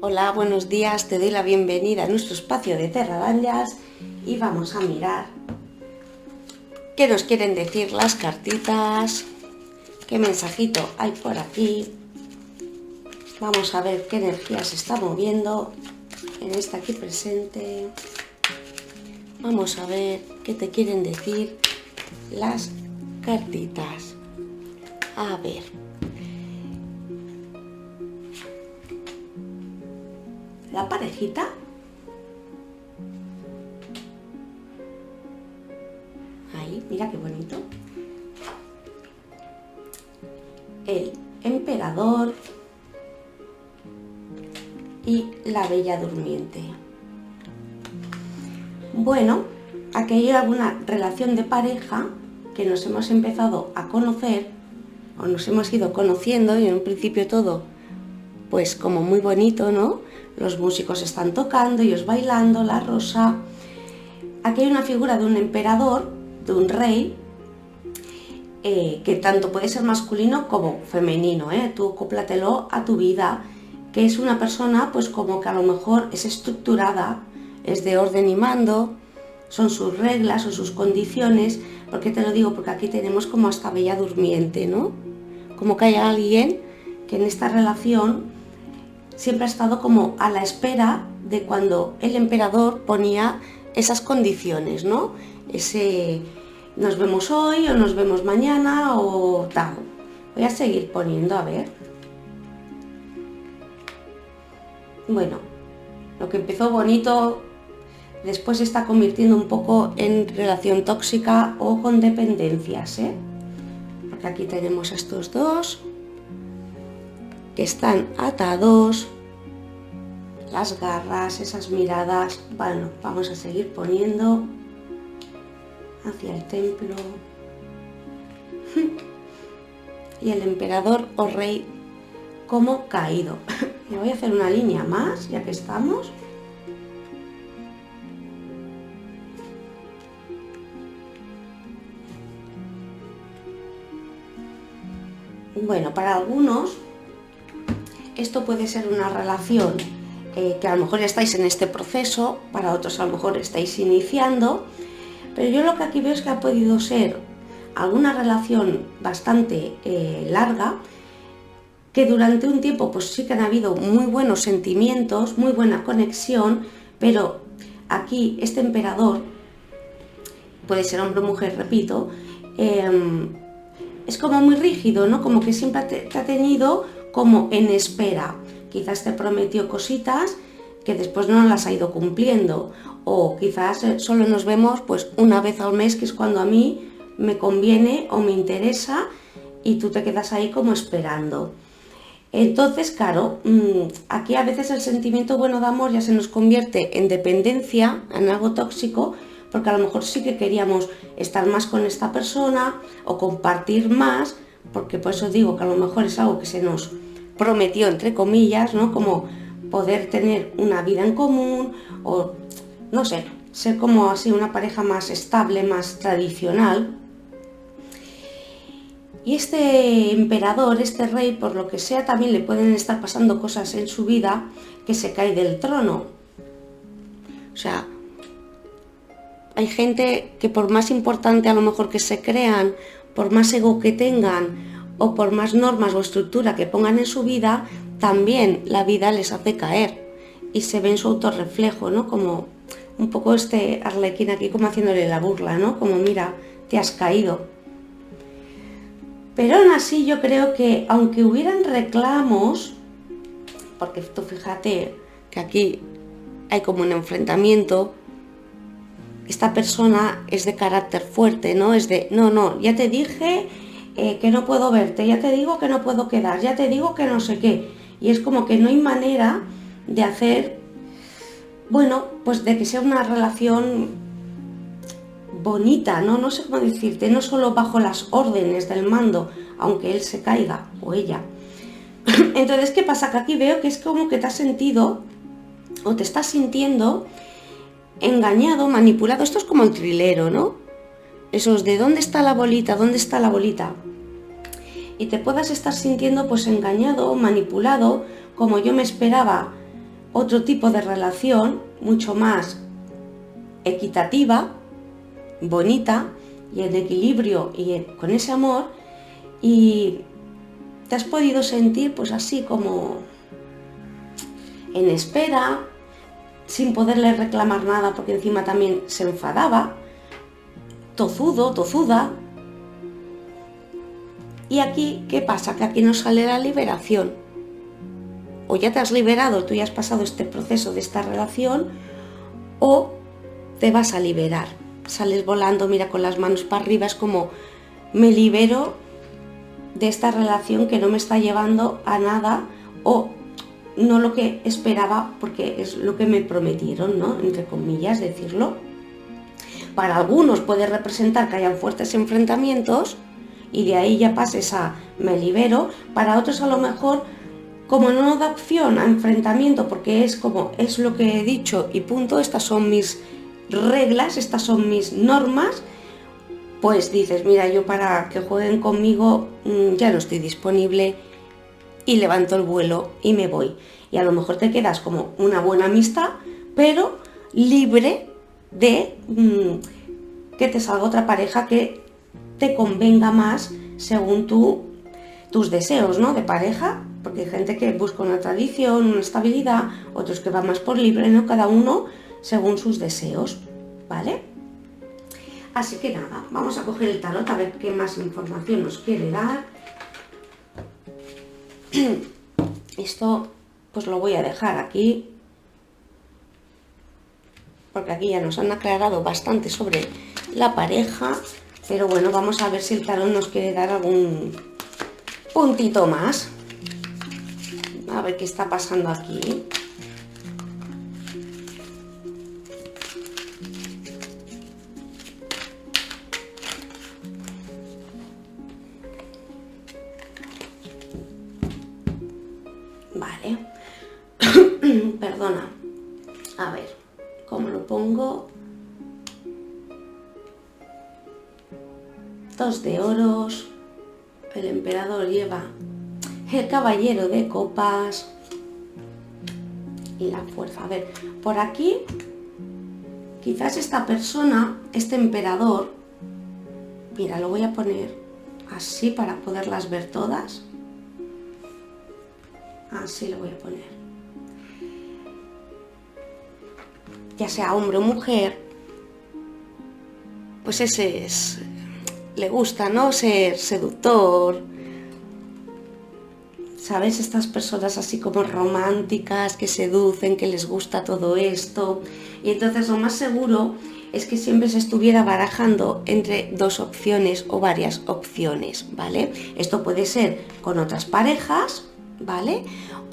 Hola, buenos días, te doy la bienvenida a nuestro espacio de Terradanjas y vamos a mirar qué nos quieren decir las cartitas, qué mensajito hay por aquí. Vamos a ver qué energía se está moviendo en esta aquí presente. Vamos a ver qué te quieren decir las cartitas. A ver. La parejita. Ahí, mira qué bonito. El emperador y la bella durmiente. Bueno, aquí hay alguna relación de pareja que nos hemos empezado a conocer o nos hemos ido conociendo y en un principio todo pues como muy bonito, ¿no? Los músicos están tocando, ellos bailando, la rosa. Aquí hay una figura de un emperador, de un rey, que tanto puede ser masculino como femenino, ¿eh? Tú cóplatelo a tu vida, que es una persona pues como que a lo mejor es estructurada, es de orden y mando, son sus reglas o sus condiciones. ¿Por qué te lo digo? Porque aquí tenemos como hasta bella durmiente, ¿no? Como que hay alguien que en esta relación siempre ha estado como a la espera de cuando el emperador ponía esas condiciones, ¿no? Ese nos vemos hoy o nos vemos mañana o tal. Voy a seguir poniendo, a ver. Bueno, lo que empezó bonito después se está convirtiendo un poco en relación tóxica o con dependencias, ¿eh? Porque aquí tenemos a estos dos que están atados, las garras, esas miradas. Bueno, vamos a seguir poniendo hacia el templo. Y el emperador o rey como caído. Me voy a hacer una línea más, ya que estamos. Bueno, para algunos esto puede ser una relación que a lo mejor ya estáis en este proceso, para otros a lo mejor estáis iniciando, pero yo lo que aquí veo es que ha podido ser alguna relación bastante larga, que durante un tiempo pues sí que han habido muy buenos sentimientos, muy buena conexión, pero aquí este emperador, puede ser hombre o mujer, repito, es como muy rígido, ¿no? Como que siempre te ha tenido como en espera. Quizás te prometió cositas que después no las ha ido cumpliendo, o quizás solo nos vemos pues una vez al mes, que es cuando a mí me conviene o me interesa, y tú te quedas ahí como esperando. Entonces, claro, aquí a veces el sentimiento bueno de amor ya se nos convierte en dependencia, en algo tóxico, porque a lo mejor sí que queríamos estar más con esta persona o compartir más, porque por eso digo que a lo mejor es algo que se nos prometió, entre comillas, ¿no? Como poder tener una vida en común o, no sé, ser como así una pareja más estable, más tradicional. Y este emperador, este rey, por lo que sea, también le pueden estar pasando cosas en su vida, que se cae del trono. O sea, hay gente que por más importante a lo mejor que se crean, por más ego que tengan o por más normas o estructura que pongan en su vida, también la vida les hace caer y se ve en su autorreflejo, ¿no? Como un poco este Arlequín aquí como haciéndole la burla, ¿no? Como mira, te has caído. Pero aún así yo creo que aunque hubieran reclamos, porque tú fíjate que aquí hay como un enfrentamiento, esta persona es de carácter fuerte, ¿no? Es de, no, ya te dije que no puedo verte, ya te digo que no puedo quedar, ya te digo que no sé qué. Y es como que no hay manera de hacer, bueno, pues de que sea una relación bonita, ¿no? No sé cómo decirte, no solo bajo las órdenes del mando, aunque él se caiga o ella. Entonces, ¿qué pasa? Que aquí veo que es como que te has sentido o te estás sintiendo engañado, manipulado. Esto es como el trilero, ¿no? Esos de ¿dónde está la bolita? ¿Dónde está la bolita? Y te puedas estar sintiendo pues engañado, manipulado, como yo me esperaba otro tipo de relación mucho más equitativa, bonita y en equilibrio y con ese amor, y te has podido sentir pues así como en espera, sin poderle reclamar nada porque encima también se enfadaba, tozudo, tozuda. Y aquí, ¿qué pasa? Que aquí no sale la liberación. O ya te has liberado, tú ya has pasado este proceso de esta relación, o te vas a liberar. Sales volando, mira, con las manos para arriba, es como me libero de esta relación que no me está llevando a nada, o no lo que esperaba, porque es lo que me prometieron, ¿no? Entre comillas, decirlo. Para algunos puede representar que hayan fuertes enfrentamientos y de ahí ya pases a me libero. Para otros a lo mejor, como no da opción a enfrentamiento, porque es como es lo que he dicho y punto, estas son mis reglas, estas son mis normas, pues dices, mira, yo para que jueguen conmigo ya no estoy disponible y levanto el vuelo y me voy. Y a lo mejor te quedas como una buena amistad, pero libre de que te salga otra pareja que te convenga más según tus deseos, ¿no? De pareja, porque hay gente que busca una tradición, una estabilidad, otros que van más por libre, ¿no? Cada uno según sus deseos, ¿vale? Así que nada, vamos a coger el tarot a ver qué más información nos quiere dar. Esto pues lo voy a dejar aquí, porque aquí ya nos han aclarado bastante sobre la pareja, pero bueno, vamos a ver si el tarot nos quiere dar algún puntito más. A ver qué está pasando aquí. Vale. Perdona. A ver, ¿cómo lo pongo? 2 de oros. El emperador lleva el caballero de copas y la fuerza. A ver, por aquí quizás esta persona, este emperador, mira, lo voy a poner así para poderlas ver todas. Así lo voy a poner. Ya sea hombre o mujer, pues ese es, le gusta, ¿no? Ser seductor. ¿Sabes? Estas personas así como románticas, que seducen, que les gusta todo esto. Y entonces lo más seguro es que siempre se estuviera barajando entre 2 opciones o varias opciones, ¿vale? Esto puede ser con otras parejas, ¿vale?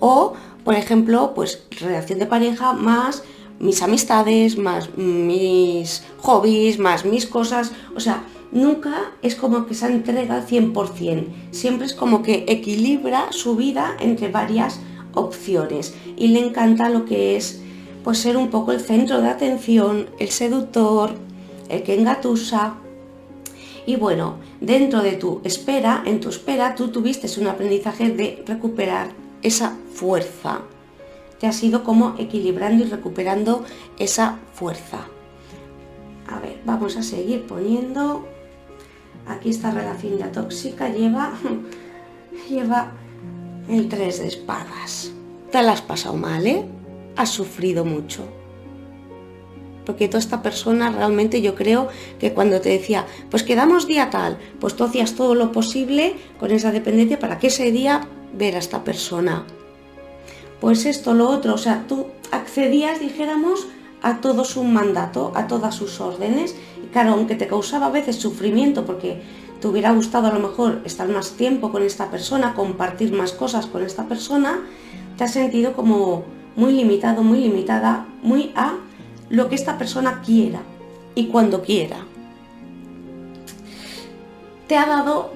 O, por ejemplo, pues relación de pareja más mis amistades, más mis hobbies, más mis cosas, o sea, nunca es como que se entrega al 100%, siempre es como que equilibra su vida entre varias opciones y le encanta lo que es pues ser un poco el centro de atención, el seductor, el que engatusa. Y bueno, dentro de tu espera, en tu espera, tú tuviste un aprendizaje de recuperar esa fuerza. Te has ido como equilibrando y recuperando esa fuerza. A ver, vamos a seguir poniendo. Aquí esta relación ya tóxica lleva el 3 de espadas. Te la has pasado mal, ¿eh? Has sufrido mucho. Porque toda esta persona realmente yo creo que cuando te decía, pues quedamos día tal, pues tú hacías todo lo posible con esa dependencia para que ese día ver a esta persona. Pues esto, lo otro, o sea, tú accedías, dijéramos, a todo su mandato, a todas sus órdenes. Y claro, aunque te causaba a veces sufrimiento porque te hubiera gustado a lo mejor estar más tiempo con esta persona, compartir más cosas con esta persona, te has sentido como muy limitado, muy limitada, muy a lo que esta persona quiera y cuando quiera. Te ha dado,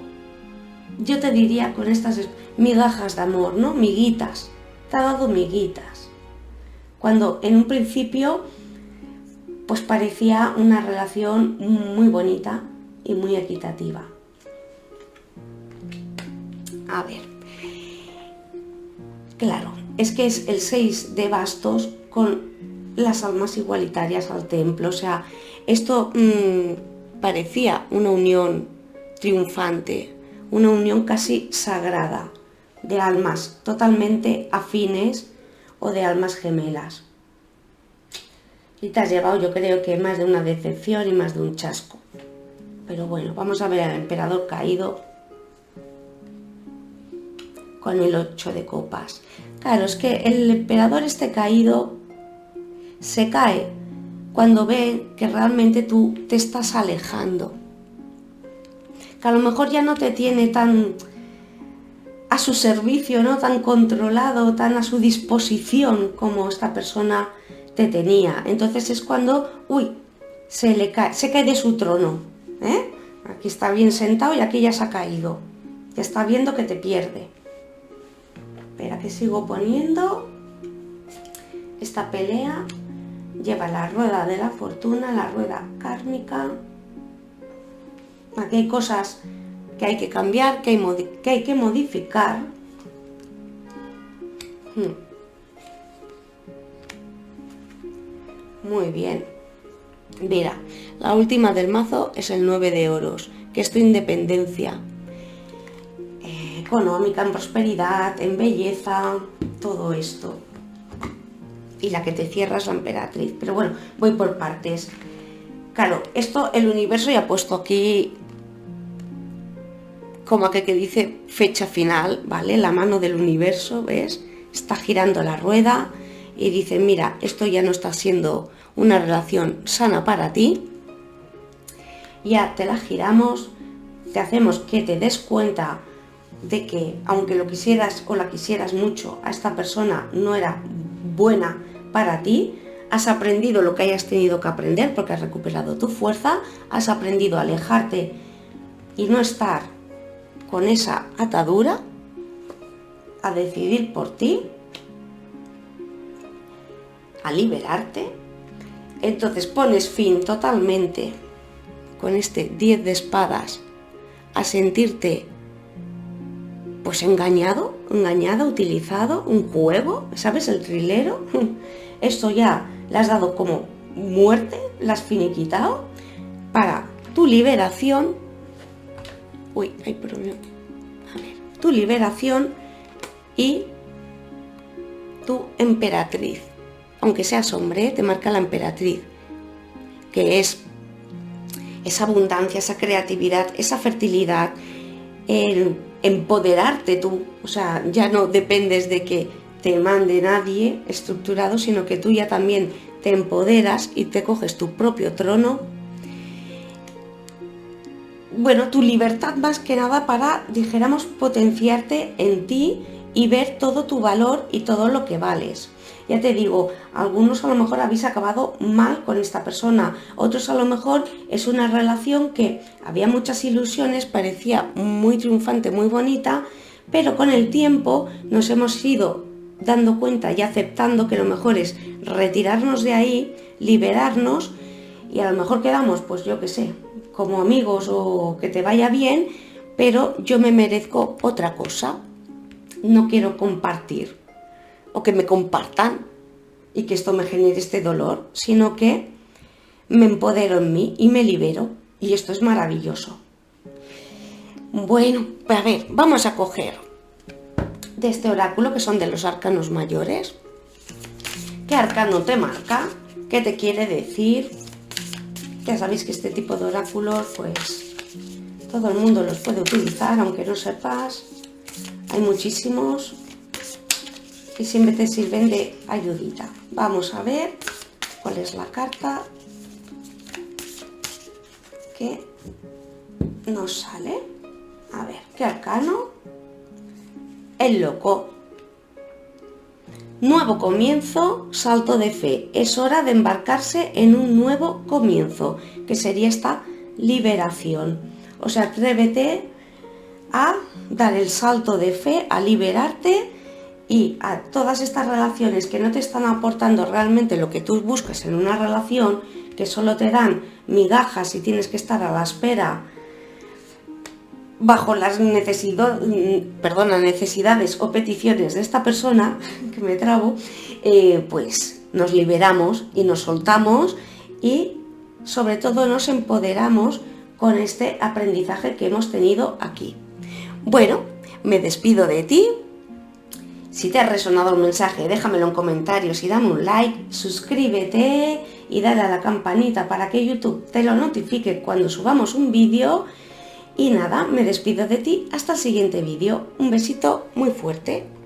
yo te diría con estas migajas de amor, ¿no? Miguitas. Te ha dado miguitas. Cuando en un principio pues parecía una relación muy bonita y muy equitativa. A ver, claro, es que es el 6 de bastos con las almas igualitarias al templo. O sea, esto parecía una unión triunfante, una unión casi sagrada de almas totalmente afines o de almas gemelas. Y te has llevado, yo creo que más de una decepción y más de un chasco. Pero bueno, vamos a ver al emperador caído con el 8 de copas. Claro, es que el emperador este caído se cae cuando ve que realmente tú te estás alejando. Que a lo mejor ya no te tiene tan a su servicio, ¿no? Tan controlado, tan a su disposición como esta persona te tenía. Entonces es cuando, se cae de su trono. Aquí está bien sentado y aquí ya se ha caído. Ya está viendo que te pierde. Espera que sigo poniendo. Esta pelea lleva la rueda de la fortuna, la rueda kármica. Aquí hay cosas que hay que cambiar, que hay que modificar. Muy bien. Mira, la última del mazo es el 9 de oros, que es tu independencia económica, en prosperidad, en belleza, todo esto. Y la que te cierra es la emperatriz. Pero bueno, voy por partes. Claro, esto el universo ya ha puesto aquí como que dice fecha final, ¿vale? La mano del universo, ¿ves? Está girando la rueda y dice, mira, esto ya no está siendo una relación sana para ti. Ya te la giramos, te hacemos que te des cuenta de que aunque lo quisieras o la quisieras mucho, a esta persona no era buena para ti. Has aprendido lo que hayas tenido que aprender porque has recuperado tu fuerza, has aprendido a alejarte y no estar con esa atadura, a decidir por ti, a liberarte. Entonces pones fin totalmente con este 10 de espadas a sentirte pues engañado, engañada, utilizado, un juego, ¿sabes? El trilero. Esto ya le has dado como muerte, la has finiquitado para tu liberación. Hay problema. A ver, tu liberación y tu emperatriz. Aunque seas hombre, te marca la emperatriz, que es esa abundancia, esa creatividad, esa fertilidad, el empoderarte tú. O sea, ya no dependes de que te mande nadie estructurado, sino que tú ya también te empoderas y te coges tu propio trono. Bueno, tu libertad más que nada para, dijéramos, potenciarte en ti y ver todo tu valor y todo lo que vales. Ya te digo, algunos a lo mejor habéis acabado mal con esta persona, otros a lo mejor es una relación que había muchas ilusiones, parecía muy triunfante, muy bonita, pero con el tiempo nos hemos ido dando cuenta y aceptando que lo mejor es retirarnos de ahí, liberarnos, y a lo mejor quedamos, pues yo qué sé, como amigos o que te vaya bien, pero yo me merezco otra cosa. No quiero compartir o que me compartan y que esto me genere este dolor, sino que me empodero en mí y me libero, y esto es maravilloso. Bueno, a ver, vamos a coger de este oráculo, que son de los arcanos mayores. ¿Qué arcano te marca? ¿Qué te quiere decir? Ya sabéis que este tipo de oráculos, pues todo el mundo los puede utilizar, aunque no sepas. Hay muchísimos y siempre te sirven de ayudita. Vamos a ver cuál es la carta que nos sale. A ver, ¿qué arcano? El loco. Nuevo comienzo, salto de fe. Es hora de embarcarse en un nuevo comienzo, que sería esta liberación. O sea, atrévete a dar el salto de fe, a liberarte, y a todas estas relaciones que no te están aportando realmente lo que tú buscas en una relación, que solo te dan migajas y tienes que estar a la espera bajo las necesidades o peticiones de esta persona, que me trabo, pues nos liberamos y nos soltamos y sobre todo nos empoderamos con este aprendizaje que hemos tenido aquí. Bueno, me despido de ti. Si te ha resonado el mensaje, déjamelo en comentarios y dame un like, suscríbete y dale a la campanita para que YouTube te lo notifique cuando subamos un vídeo. Y nada, me despido de ti hasta el siguiente vídeo. Un besito muy fuerte.